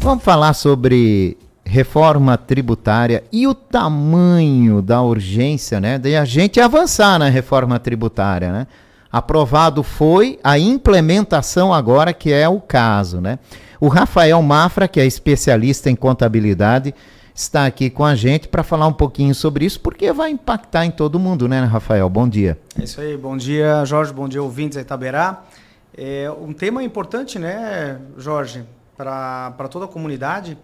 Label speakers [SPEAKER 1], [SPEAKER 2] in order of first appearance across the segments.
[SPEAKER 1] vamos falar sobre reforma tributária e o tamanho da urgência, né, de a gente avançar na reforma tributária, né? Aprovado foi, a implementação agora que é o caso, né? O Rafael Mafra, que é especialista em contabilidade, está aqui com a gente para falar um pouquinho sobre isso, porque vai impactar em todo mundo, né, Rafael? Bom dia.
[SPEAKER 2] É isso aí, bom dia, Jorge, bom dia, ouvintes da Itaberá. É um tema importante, né, Jorge, para toda a comunidade,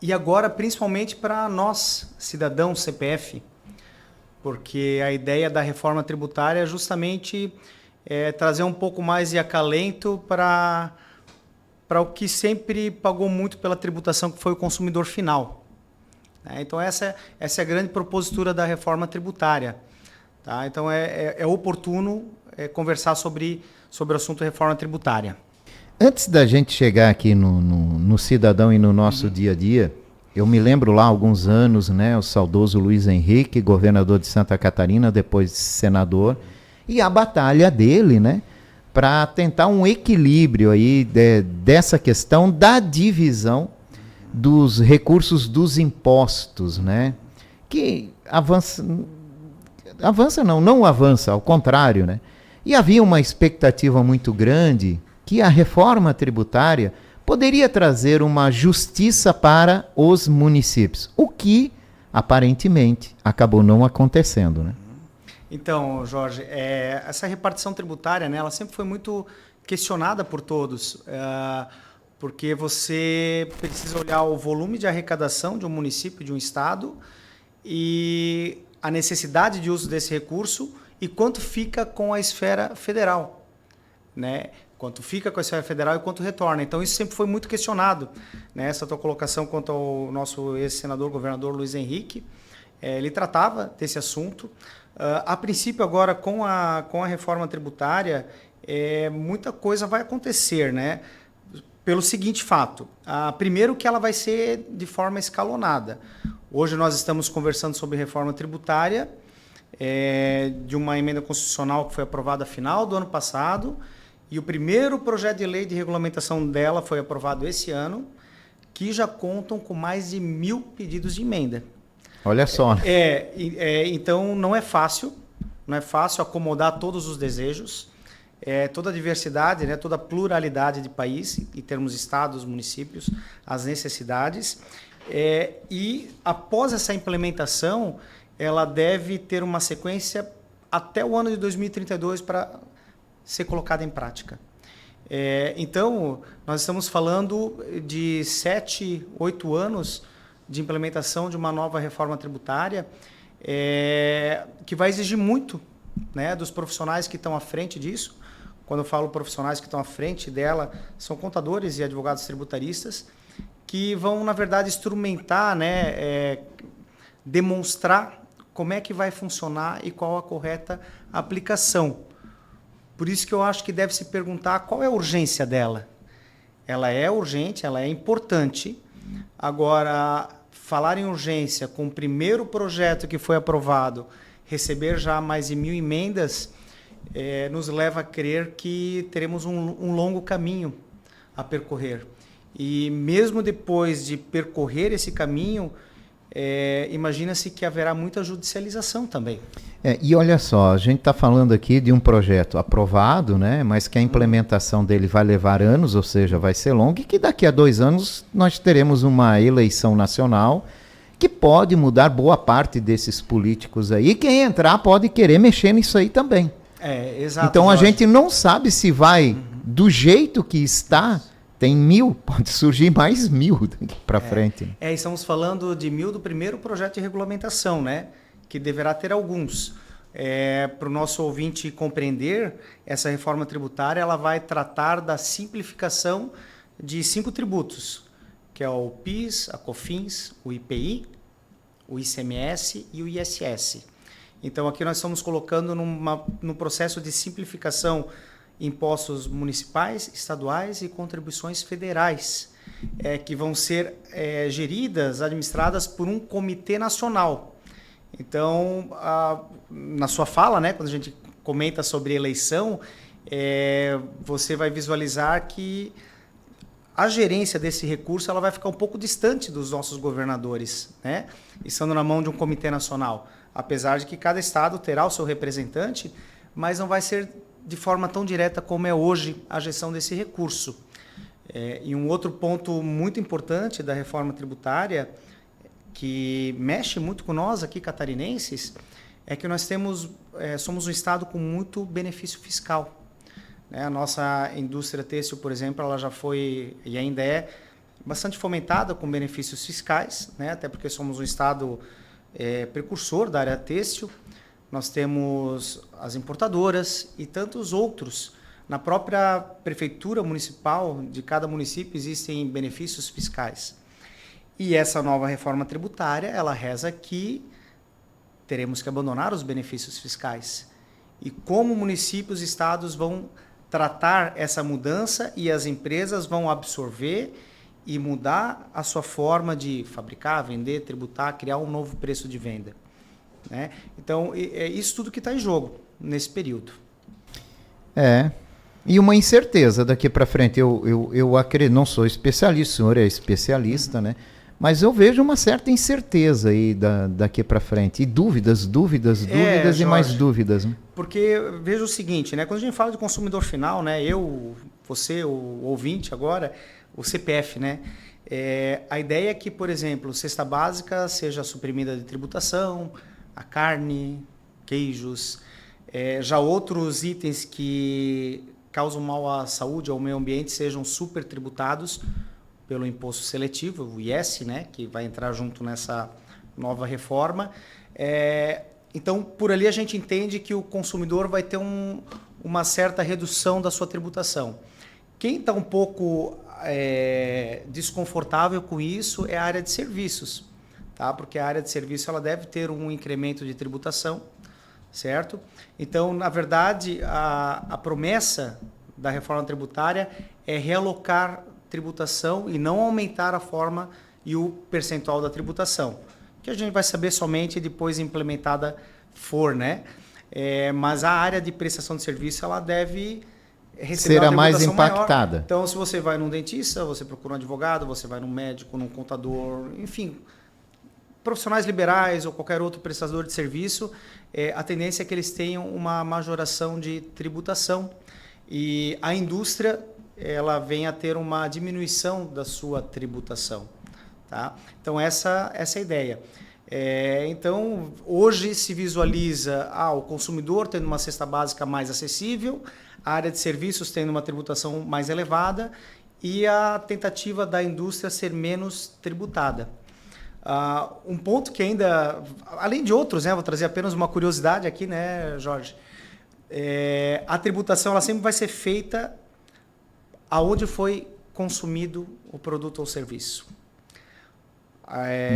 [SPEAKER 2] e agora principalmente para nós, cidadãos CPF, porque a ideia da reforma tributária é justamente trazer um pouco mais de acalento para o que sempre pagou muito pela tributação, que foi o consumidor final. Então, essa é a grande propositura da reforma tributária. Tá? Então, é oportuno conversar sobre o assunto reforma tributária.
[SPEAKER 1] Antes da gente chegar aqui no cidadão e no nosso dia a dia, eu me lembro lá há alguns anos, né, o saudoso Luiz Henrique, governador de Santa Catarina, depois senador, e a batalha dele, né, para tentar um equilíbrio aí dessa questão da divisão dos recursos dos impostos, né, que não avança, ao contrário, né, e havia uma expectativa muito grande que a reforma tributária poderia trazer uma justiça para os municípios, o que aparentemente acabou não acontecendo, né?
[SPEAKER 2] Então, Jorge, essa repartição tributária, né, ela sempre foi muito questionada por todos, porque você precisa olhar o volume de arrecadação de um município, de um estado, e a necessidade de uso desse recurso e quanto fica com a esfera federal, né? Quanto fica com a esfera federal e quanto retorna. Então, isso sempre foi muito questionado, né? Essa tua colocação quanto ao nosso ex-senador, governador Luiz Henrique, ele tratava desse assunto. A princípio, agora, com a reforma tributária, muita coisa vai acontecer, né? Pelo seguinte fato. Primeiro que ela vai ser de forma escalonada. Hoje nós estamos conversando sobre reforma tributária, de uma emenda constitucional que foi aprovada no final do ano passado, e o primeiro projeto de lei de regulamentação dela foi aprovado esse ano, que já contam com mais de 1.000 pedidos de emenda.
[SPEAKER 1] Olha só.
[SPEAKER 2] Então, não é fácil acomodar todos os desejos, toda a diversidade, né, toda a pluralidade de país, em termos de estados, municípios, as necessidades. E, após essa implementação, ela deve ter uma sequência até o ano de 2032 para ser colocada em prática. Então, nós estamos falando de 7, 8 anos de implementação de uma nova reforma tributária, que vai exigir muito, né, dos profissionais que estão à frente disso. Quando eu falo profissionais que estão à frente dela, são contadores e advogados tributaristas, que vão, na verdade, instrumentar, né, demonstrar como é que vai funcionar e qual a correta aplicação. Por isso que eu acho que deve se perguntar qual é a urgência dela. Ela é urgente, ela é importante. Agora, falar em urgência com o primeiro projeto que foi aprovado, receber já mais de 1.000 emendas, nos leva a crer que teremos um longo caminho a percorrer. E mesmo depois de percorrer esse caminho, imagina-se que haverá muita judicialização também.
[SPEAKER 1] E olha só, a gente está falando aqui de um projeto aprovado, né, mas que a implementação dele vai levar anos, ou seja, vai ser longo, e que daqui a 2 anos nós teremos uma eleição nacional que pode mudar boa parte desses políticos aí. E quem entrar pode querer mexer nisso aí também.
[SPEAKER 2] Exato.
[SPEAKER 1] Então a gente não sabe se vai do jeito que está. Tem 1.000, pode surgir mais 1.000 daqui para frente.
[SPEAKER 2] Estamos falando de 1.000 do primeiro projeto de regulamentação, né? Que deverá ter alguns. Para o nosso ouvinte compreender, essa reforma tributária ela vai tratar da simplificação de 5 tributos, que é o PIS, a COFINS, o IPI, o ICMS e o ISS. Então, aqui nós estamos colocando no processo de simplificação impostos municipais, estaduais e contribuições federais, que vão ser geridas, administradas por um comitê nacional. Então, na sua fala, né, quando a gente comenta sobre eleição, você vai visualizar que a gerência desse recurso ela vai ficar um pouco distante dos nossos governadores, né? Estando na mão de um comitê nacional. Apesar de que cada estado terá o seu representante, mas não vai ser de forma tão direta como é hoje a gestão desse recurso. E um outro ponto muito importante da reforma tributária, que mexe muito com nós aqui catarinenses, é que nós somos um estado com muito benefício fiscal. A nossa indústria têxtil, por exemplo, ela já foi e ainda é bastante fomentada com benefícios fiscais, né? Até porque somos um estado precursor da área têxtil. Nós temos as importadoras e tantos outros. Na própria prefeitura municipal de cada município existem benefícios fiscais. E essa nova reforma tributária, ela reza que teremos que abandonar os benefícios fiscais. E como municípios e estados vão tratar essa mudança e as empresas vão absorver e mudar a sua forma de fabricar, vender, tributar, criar um novo preço de venda, né? Então, é isso tudo que está em jogo nesse período.
[SPEAKER 1] E uma incerteza daqui para frente. Eu acredito, não sou especialista, o senhor é especialista, né? Mas eu vejo uma certa incerteza aí daqui para frente. E dúvidas
[SPEAKER 2] Jorge,
[SPEAKER 1] e mais dúvidas. Né?
[SPEAKER 2] Porque veja o seguinte, né? Quando a gente fala de consumidor final, né? Você, o ouvinte agora, o CPF, né? A ideia é que, por exemplo, cesta básica seja suprimida de tributação, a carne, queijos, já outros itens que causam mal à saúde ou ao meio ambiente sejam super tributados pelo imposto seletivo, o IS, né, que vai entrar junto nessa nova reforma. Então, por ali a gente entende que o consumidor vai ter uma certa redução da sua tributação. Quem está um pouco desconfortável com isso é a área de serviços, tá? Porque a área de serviço ela deve ter um incremento de tributação, certo? Então, na verdade, a promessa da reforma tributária é realocar tributação e não aumentar a forma e o percentual da tributação, que a gente vai saber somente depois implementada for, né? Mas a área de prestação de serviço ela deve receber
[SPEAKER 1] será
[SPEAKER 2] uma
[SPEAKER 1] mais
[SPEAKER 2] tributação
[SPEAKER 1] impactada.
[SPEAKER 2] Maior. Então, se você vai num dentista, você procura um advogado, você vai num médico, num contador, enfim, profissionais liberais ou qualquer outro prestador de serviço, a tendência é que eles tenham uma majoração de tributação e a indústria ela vem a ter uma diminuição da sua tributação, tá? Então essa é a ideia. Então hoje se visualiza o consumidor tendo uma cesta básica mais acessível, a área de serviços tendo uma tributação mais elevada e a tentativa da indústria ser menos tributada. Um ponto que ainda, além de outros, né, vou trazer apenas uma curiosidade aqui, né, Jorge? A tributação ela sempre vai ser feita aonde foi consumido o produto ou serviço.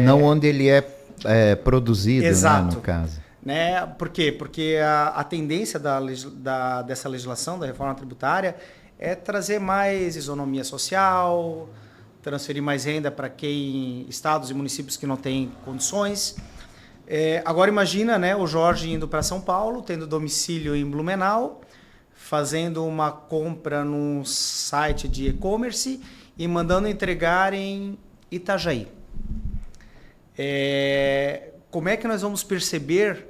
[SPEAKER 1] Não onde ele é produzido,
[SPEAKER 2] exato,
[SPEAKER 1] né, no caso.
[SPEAKER 2] Né? Por quê? Porque a tendência dessa legislação, da reforma tributária, é trazer mais isonomia social, transferir mais renda para estados e municípios que não têm condições. Agora imagina, né, o Jorge indo para São Paulo, tendo domicílio em Blumenau, fazendo uma compra num site de e-commerce e mandando entregar em Itajaí. Como é que nós vamos perceber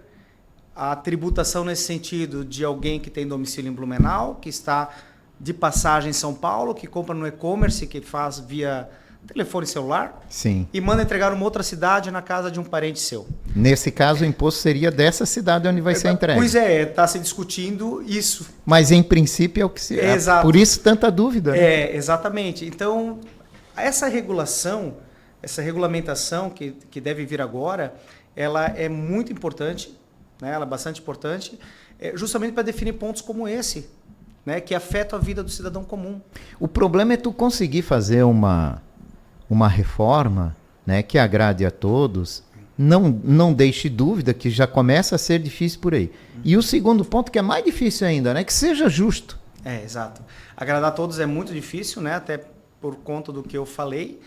[SPEAKER 2] a tributação nesse sentido de alguém que tem domicílio em Blumenau, que está de passagem em São Paulo, que compra no e-commerce, que faz via telefone celular,
[SPEAKER 1] sim,
[SPEAKER 2] e manda entregar uma outra cidade na casa de um parente seu?
[SPEAKER 1] Nesse caso, o imposto seria dessa cidade onde vai ser entregue.
[SPEAKER 2] Pois está se discutindo isso.
[SPEAKER 1] Mas, em princípio, é o que se...
[SPEAKER 2] Exato.
[SPEAKER 1] Por isso, tanta dúvida. Né?
[SPEAKER 2] Exatamente. Então, essa regulação, essa regulamentação que deve vir agora, ela é muito importante, né? Ela é bastante importante, justamente para definir pontos como esse, né? Que afetam a vida do cidadão comum.
[SPEAKER 1] O problema é tu conseguir fazer uma reforma, né, que agrade a todos, não deixe dúvida, que já começa a ser difícil por aí. E o segundo ponto, que é mais difícil ainda, né, que seja justo.
[SPEAKER 2] Exato. Agradar a todos é muito difícil, né, até por conta do que eu falei.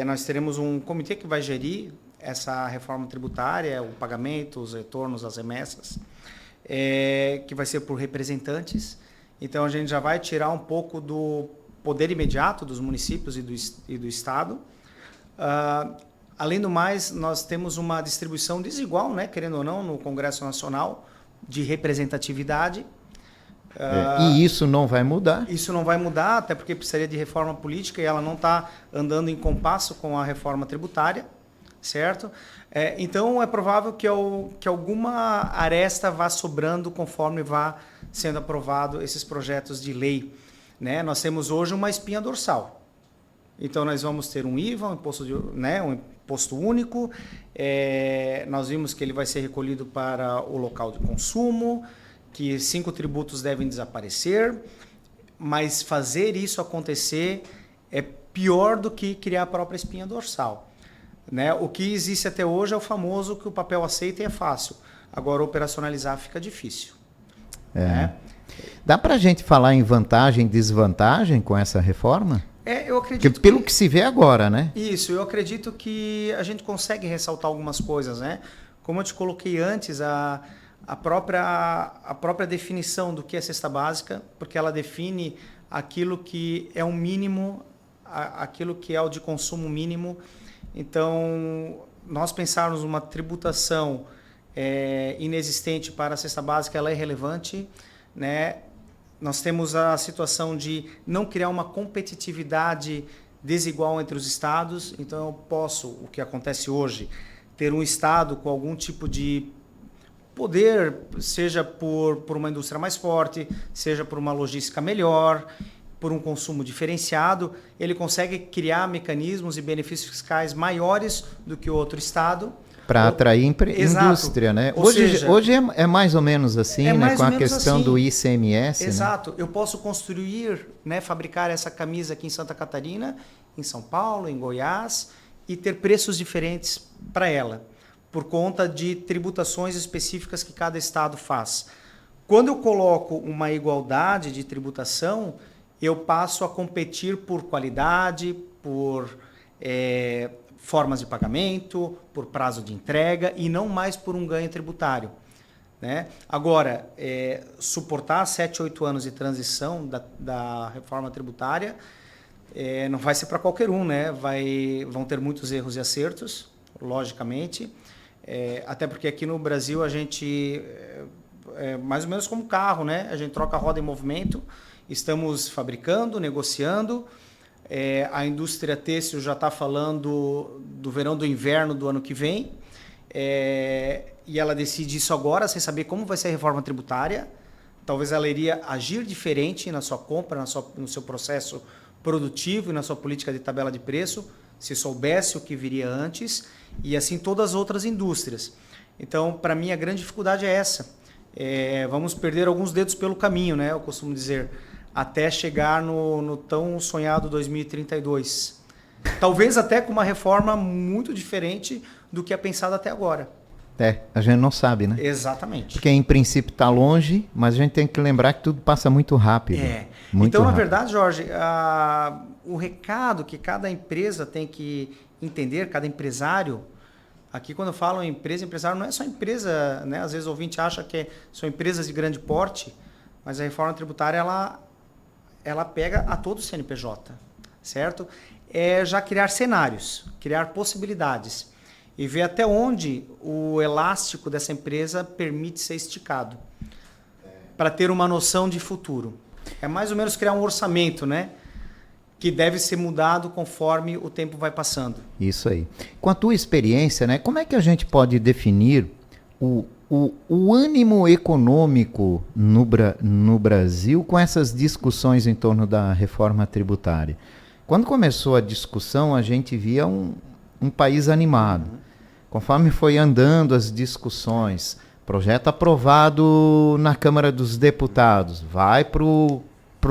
[SPEAKER 2] Nós teremos um comitê que vai gerir essa reforma tributária, o pagamento, os retornos, as remessas, que vai ser por representantes. Então, a gente já vai tirar um pouco poder imediato dos municípios e do Estado. Além do mais, nós temos uma distribuição desigual, né, querendo ou não, no Congresso Nacional, de representatividade.
[SPEAKER 1] E isso não vai mudar?
[SPEAKER 2] Isso não vai mudar, até porque precisaria de reforma política e ela não está andando em compasso com a reforma tributária, certo? Então, é provável que alguma aresta vá sobrando conforme vá sendo aprovado esses projetos de lei, né? Nós temos hoje uma espinha dorsal. Então, nós vamos ter um IVA, um imposto único. Nós vimos que ele vai ser recolhido para o local de consumo, que 5 tributos devem desaparecer, mas fazer isso acontecer é pior do que criar a própria espinha dorsal, né? O que existe até hoje é o famoso que o papel aceita e é fácil. Agora, operacionalizar fica difícil. Né?
[SPEAKER 1] Dá para a gente falar em vantagem e desvantagem com essa reforma?
[SPEAKER 2] Eu acredito
[SPEAKER 1] pelo que se vê agora, né?
[SPEAKER 2] Isso, eu acredito que a gente consegue ressaltar algumas coisas, né? Como eu te coloquei antes, a própria definição do que é cesta básica, porque ela define aquilo que é um mínimo, aquilo que é o de consumo mínimo. Então, nós pensarmos numa tributação inexistente para a cesta básica, ela é relevante, né? Nós temos a situação de não criar uma competitividade desigual entre os estados. Então, eu posso, o que acontece hoje, ter um estado com algum tipo de poder, seja por uma indústria mais forte, seja por uma logística melhor, por um consumo diferenciado, ele consegue criar mecanismos e benefícios fiscais maiores do que o outro estado.
[SPEAKER 1] Para atrair indústria, né? Hoje é mais ou menos assim, né? Com a questão do ICMS.
[SPEAKER 2] Exato.
[SPEAKER 1] Né?
[SPEAKER 2] Eu posso construir, né, fabricar essa camisa aqui em Santa Catarina, em São Paulo, em Goiás, e ter preços diferentes para ela, por conta de tributações específicas que cada estado faz. Quando eu coloco uma igualdade de tributação, eu passo a competir por qualidade, por formas de pagamento, por prazo de entrega e não mais por um ganho tributário, né? Agora, suportar 7, 8 anos de transição da reforma tributária não vai ser para qualquer um, né? Vão ter muitos erros e acertos, logicamente. Até porque aqui no Brasil a gente mais ou menos como carro, né? A gente troca a roda em movimento, estamos fabricando, negociando. A indústria têxtil já está falando do verão do inverno do ano que vem, e ela decide isso agora sem saber como vai ser a reforma tributária. Talvez ela iria agir diferente na sua compra, no seu processo produtivo e na sua política de tabela de preço, se soubesse o que viria antes, e assim todas as outras indústrias. Então, para mim, a grande dificuldade é essa. Vamos perder alguns dedos pelo caminho, né? Eu costumo dizer, até chegar no tão sonhado 2032. Talvez até com uma reforma muito diferente do que é pensado até agora.
[SPEAKER 1] A gente não sabe, né?
[SPEAKER 2] Exatamente.
[SPEAKER 1] Porque em princípio está longe, mas a gente tem que lembrar que tudo passa muito rápido.
[SPEAKER 2] Então, na verdade, Jorge, o recado que cada empresa tem que entender, cada empresário, aqui quando eu falo em empresa, empresário não é só empresa, né? Às vezes o ouvinte acha que são empresas de grande porte, mas a reforma tributária, ela pega a todo o CNPJ, certo? Já criar cenários, criar possibilidades e ver até onde o elástico dessa empresa permite ser esticado para ter uma noção de futuro. É mais ou menos criar um orçamento, né? Que deve ser mudado conforme o tempo vai passando.
[SPEAKER 1] Isso aí. Com a tua experiência, né? Como é que a gente pode definir o ânimo econômico no Brasil com essas discussões em torno da reforma tributária? Quando começou a discussão, a gente via um país animado. Conforme foi andando as discussões, projeto aprovado na Câmara dos Deputados, vai para o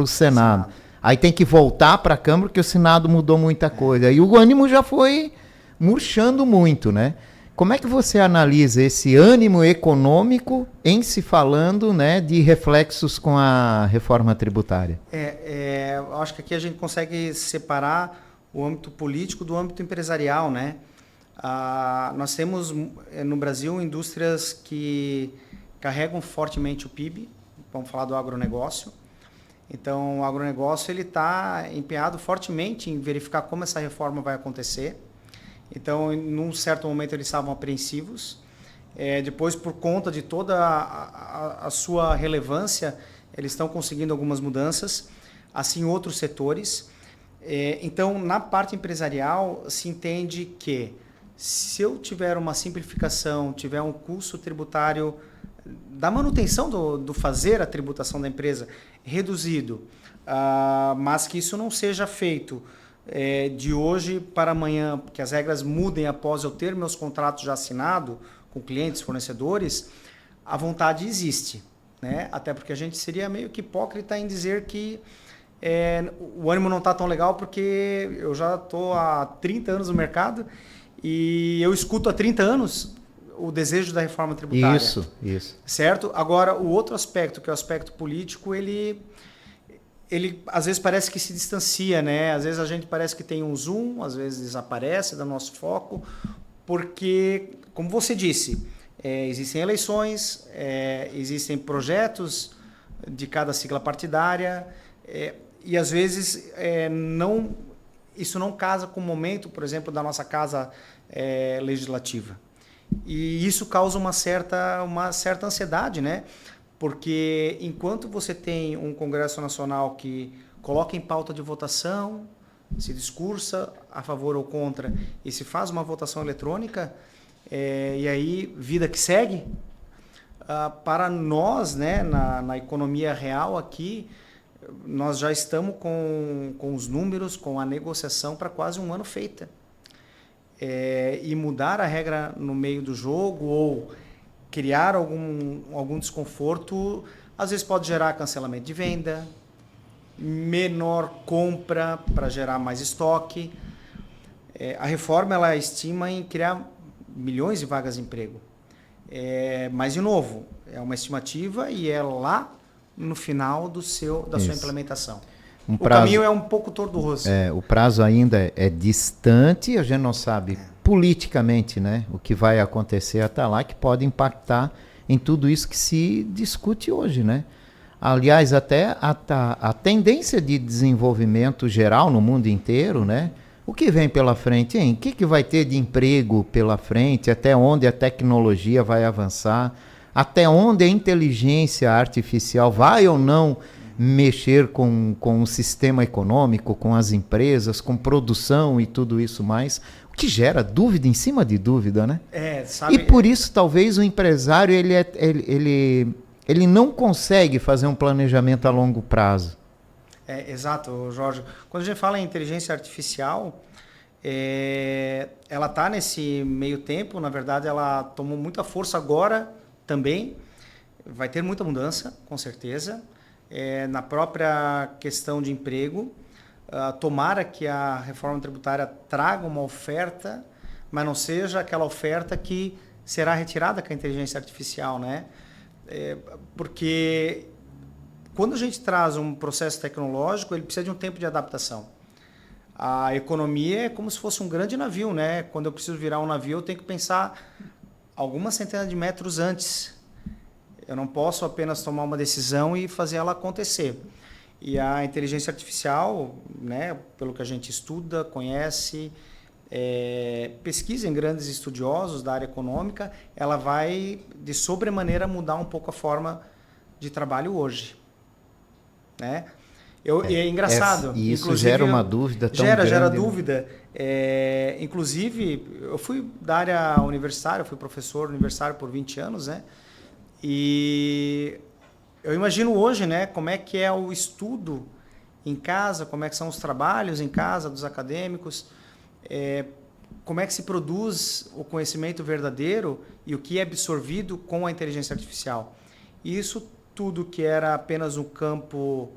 [SPEAKER 1] Senado. Aí tem que voltar para a Câmara porque o Senado mudou muita coisa. E o ânimo já foi murchando muito, né? Como é que você analisa esse ânimo econômico em se falando, né, de reflexos com a reforma tributária?
[SPEAKER 2] Eu acho que aqui a gente consegue separar o âmbito político do âmbito empresarial, né? Nós temos no Brasil indústrias que carregam fortemente o PIB, vamos falar do agronegócio. Então, o agronegócio ele está empenhado fortemente em verificar como essa reforma vai acontecer. Então, num certo momento, eles estavam apreensivos. Depois, por conta de toda a sua relevância, eles estão conseguindo algumas mudanças, assim outros setores. Então, na parte empresarial, se entende que se eu tiver uma simplificação, tiver um custo tributário da manutenção do fazer a tributação da empresa reduzido, mas que isso não seja feito de hoje para amanhã, que as regras mudem após eu ter meus contratos já assinados com clientes, fornecedores, a vontade existe, né? Até porque a gente seria meio que hipócrita em dizer que o ânimo não está tão legal, porque eu já estou há 30 anos no mercado e eu escuto há 30 anos o desejo da reforma tributária.
[SPEAKER 1] Isso.
[SPEAKER 2] Certo? Agora, o outro aspecto, que é o aspecto político, ele às vezes parece que se distancia, né? Às vezes a gente parece que tem um zoom, às vezes desaparece do nosso foco, porque, como você disse, existem eleições, existem projetos de cada sigla partidária, e às vezes isso não casa com o momento, por exemplo, da nossa casa legislativa. E isso causa uma certa ansiedade, né? Porque enquanto você tem um Congresso Nacional que coloca em pauta de votação, se discursa a favor ou contra e se faz uma votação eletrônica, e aí vida que segue, para nós, né, na economia real aqui, nós já estamos com os números, com a negociação para quase um ano feita. E mudar a regra no meio do jogo ou criar algum desconforto, às vezes pode gerar cancelamento de venda, menor compra para gerar mais estoque. A reforma ela estima em criar milhões de vagas de emprego. Mas, de novo, é uma estimativa e é lá no final da sua implementação. O caminho é um pouco tortuoso.
[SPEAKER 1] O prazo ainda é distante, a gente não sabe politicamente, né, o que vai acontecer até lá, que pode impactar em tudo isso que se discute hoje, né? Aliás, até a tendência de desenvolvimento geral no mundo inteiro, né? O que vem pela frente, hein? O que vai ter de emprego pela frente? Até onde a tecnologia vai avançar? Até onde a inteligência artificial vai ou não mexer com o sistema econômico, com as empresas, com produção e tudo isso mais, o que gera dúvida em cima de dúvida, né? E por isso talvez o empresário ele não consegue fazer um planejamento a longo prazo.
[SPEAKER 2] Exato, Jorge. Quando a gente fala em inteligência artificial, ela está nesse meio tempo, na verdade ela tomou muita força agora também, vai ter muita mudança, com certeza. Na própria questão de emprego, tomara que a reforma tributária traga uma oferta, mas não seja aquela oferta que será retirada com a inteligência artificial, né? Porque quando a gente traz um processo tecnológico, ele precisa de um tempo de adaptação. A economia é como se fosse um grande navio, né? Quando eu preciso virar um navio, eu tenho que pensar algumas centenas de metros antes. Eu não posso apenas tomar uma decisão e fazer ela acontecer. E a inteligência artificial, né, pelo que a gente estuda, conhece, pesquisa em grandes estudiosos da área econômica, ela vai, de sobremaneira, mudar um pouco a forma de trabalho hoje. Né? E é engraçado.
[SPEAKER 1] E isso gera uma dúvida tão grande.
[SPEAKER 2] Gera dúvida. Inclusive, eu fui da área universitária, fui professor universitário por 20 anos, né? E eu imagino hoje, né, como é que é o estudo em casa, como é que são os trabalhos em casa dos acadêmicos, como é que se produz o conhecimento verdadeiro e o que é absorvido com a inteligência artificial. E isso tudo que era apenas um campo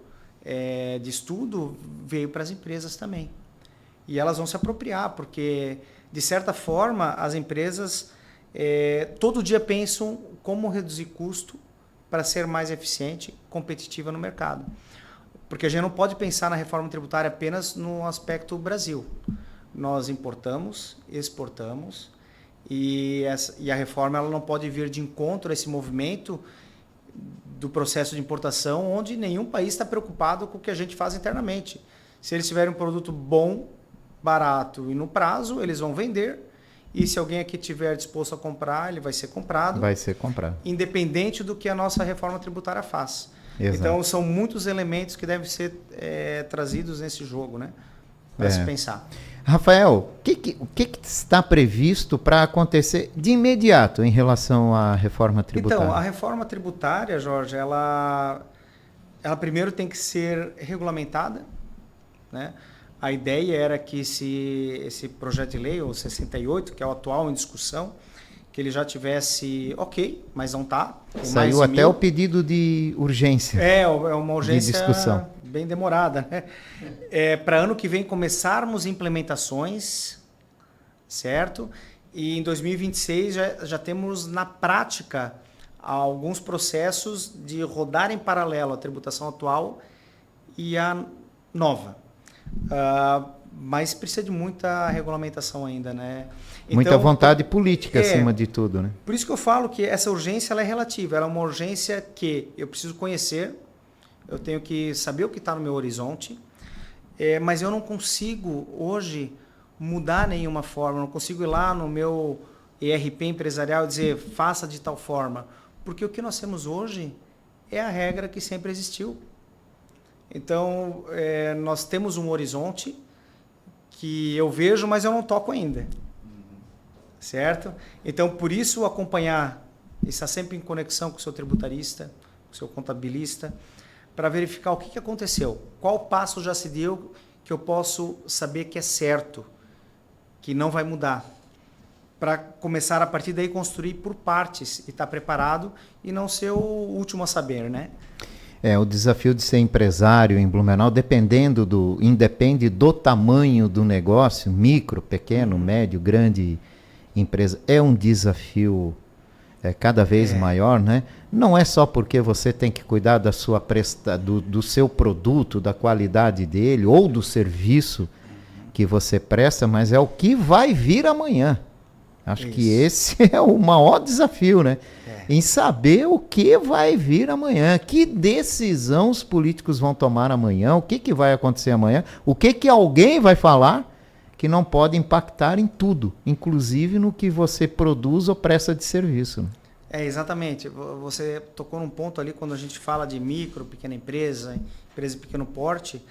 [SPEAKER 2] de estudo veio para as empresas também. E elas vão se apropriar, porque, de certa forma, as empresas todo dia pensam como reduzir custo para ser mais eficiente, competitiva no mercado. Porque a gente não pode pensar na reforma tributária apenas no aspecto Brasil. Nós importamos, exportamos, e a reforma ela não pode vir de encontro a esse movimento do processo de importação, onde nenhum país está preocupado com o que a gente faz internamente. Se eles tiverem um produto bom, barato e no prazo, eles vão vender. E se alguém aqui tiver disposto a comprar, ele vai ser comprado.
[SPEAKER 1] Vai ser comprado.
[SPEAKER 2] Independente do que a nossa reforma tributária faz.
[SPEAKER 1] Exato.
[SPEAKER 2] Então, são muitos elementos que devem ser trazidos nesse jogo, né? Para se pensar.
[SPEAKER 1] Rafael, o que está previsto para acontecer de imediato em relação à reforma tributária?
[SPEAKER 2] Então, a reforma tributária, Jorge, ela primeiro tem que ser regulamentada, né? A ideia era que esse projeto de lei, o 68, que é o atual em discussão, que ele já tivesse ok, mas não está.
[SPEAKER 1] Saiu até o pedido de urgência.
[SPEAKER 2] É uma urgência
[SPEAKER 1] de discussão.
[SPEAKER 2] Bem demorada, né? Para ano que vem começarmos implementações, certo? E em 2026 já temos na prática alguns processos de rodar em paralelo a tributação atual e a nova. Mas precisa de muita regulamentação ainda, né? Então,
[SPEAKER 1] muita vontade política acima de tudo, né?
[SPEAKER 2] Por isso que eu falo que essa urgência ela é relativa. Ela é uma urgência que eu preciso conhecer, eu tenho que saber o que está no meu horizonte, mas eu não consigo hoje mudar nenhuma forma, não consigo ir lá no meu ERP empresarial e dizer faça de tal forma, porque o que nós temos hoje é a regra que sempre existiu. Então, nós temos um horizonte que eu vejo, mas eu não toco ainda. Certo? Então, por isso, acompanhar, estar sempre em conexão com o seu tributarista, com o seu contabilista, para verificar o que aconteceu. Qual passo já se deu que eu posso saber que é certo, que não vai mudar. Para começar, a partir daí, construir por partes e estar preparado e não ser o último a saber, né?
[SPEAKER 1] O desafio de ser empresário em Blumenau, independe do tamanho do negócio, micro, pequeno, médio, grande empresa, é um desafio cada vez maior, né? Não é só porque você tem que cuidar da sua do seu produto, da qualidade dele, ou do serviço que você presta, mas é o que vai vir amanhã. Acho que esse é o maior desafio, né? Em saber o que vai vir amanhã, que decisão os políticos vão tomar amanhã, o que vai acontecer amanhã, o que alguém vai falar que não pode impactar em tudo, inclusive no que você produz ou presta de serviço.
[SPEAKER 2] Exatamente. Você tocou num ponto ali, quando a gente fala de micro, pequena empresa, empresa de pequeno porte,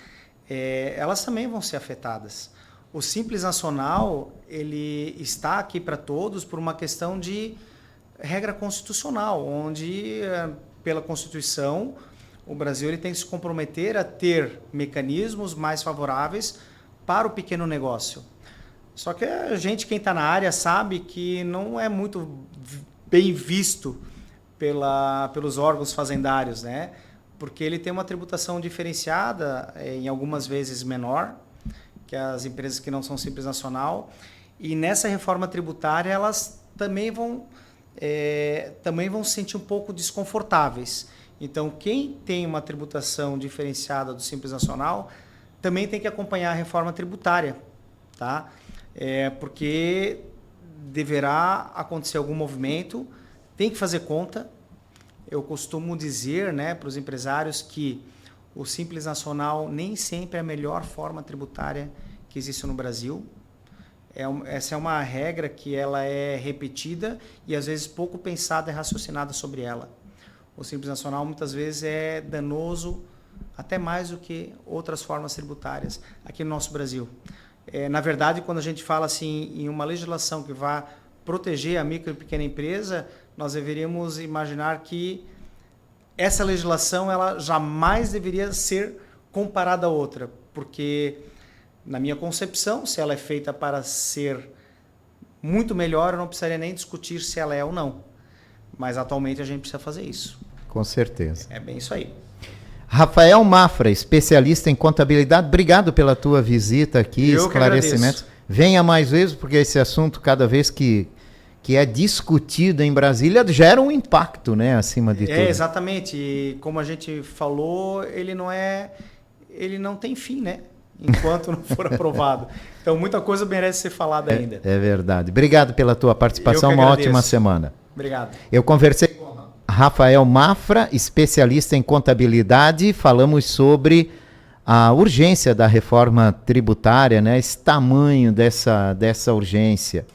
[SPEAKER 2] elas também vão ser afetadas. O Simples Nacional, ele está aqui para todos por uma questão de regra constitucional, onde, pela Constituição, o Brasil ele tem que se comprometer a ter mecanismos mais favoráveis para o pequeno negócio. Só que a gente, quem está na área, sabe que não é muito bem visto pelos órgãos fazendários, né? Porque ele tem uma tributação diferenciada, em algumas vezes menor, que as empresas que não são Simples Nacional, e nessa reforma tributária elas também vão se sentir um pouco desconfortáveis. Então, quem tem uma tributação diferenciada do Simples Nacional também tem que acompanhar a reforma tributária, tá? Porque deverá acontecer algum movimento, tem que fazer conta. Eu costumo dizer, né, para os empresários que o Simples Nacional nem sempre é a melhor forma tributária que existe no Brasil. Essa é uma regra que ela é repetida e às vezes pouco pensada e raciocinada sobre ela. O Simples Nacional muitas vezes é danoso até mais do que outras formas tributárias aqui no nosso Brasil. Na verdade, quando a gente fala assim em uma legislação que vai proteger a micro e pequena empresa, nós deveríamos imaginar que essa legislação ela jamais deveria ser comparada a outra, porque na minha concepção, se ela é feita para ser muito melhor, eu não precisaria nem discutir se ela é ou não. Mas atualmente a gente precisa fazer isso.
[SPEAKER 1] Com certeza.
[SPEAKER 2] É bem isso aí.
[SPEAKER 1] Rafael Mafra, especialista em contabilidade, obrigado pela tua visita aqui, esclarecimentos. Venha mais vezes, porque esse assunto, cada vez que é discutido em Brasília, gera um impacto, né, acima de tudo.
[SPEAKER 2] Exatamente. E como a gente falou, ele não tem fim, né? Enquanto não for aprovado. Então, muita coisa merece ser falada ainda.
[SPEAKER 1] É verdade. Obrigado pela tua participação, uma ótima semana.
[SPEAKER 2] Obrigado.
[SPEAKER 1] Eu conversei com Rafael Mafra, especialista em contabilidade. Falamos sobre a urgência da reforma tributária, né? Esse tamanho dessa urgência.